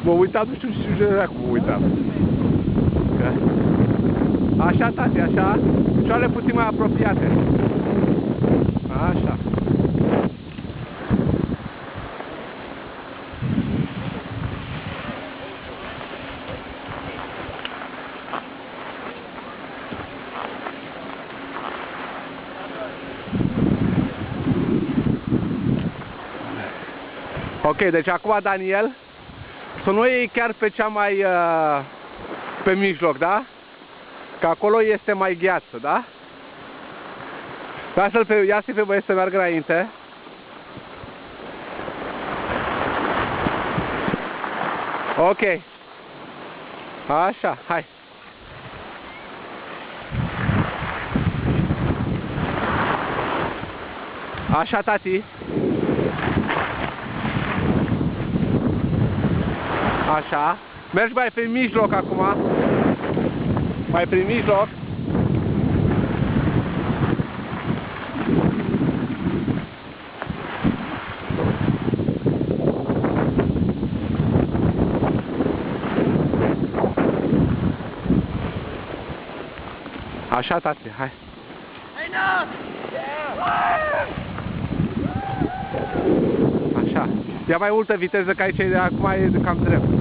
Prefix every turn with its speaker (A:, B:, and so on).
A: Mă uitam, nu știu ce era cum mă uitam. Așa, tati, așa. Picioarele puțin mai apropiate. Așa. Ok, deci acum, Daniel, să nu iei chiar pe cea mai pe mijloc, da? Că acolo este mai gheață, da? Ia-să-i pe băieți să meargă înainte. Ok. Așa, hai. Așa, tati. Așa. Mergi mai prin mijloc acum. Mai prin mijloc. Așa, tati, hai. Așa. Ia mai multă viteză, că aici acum e cam drept.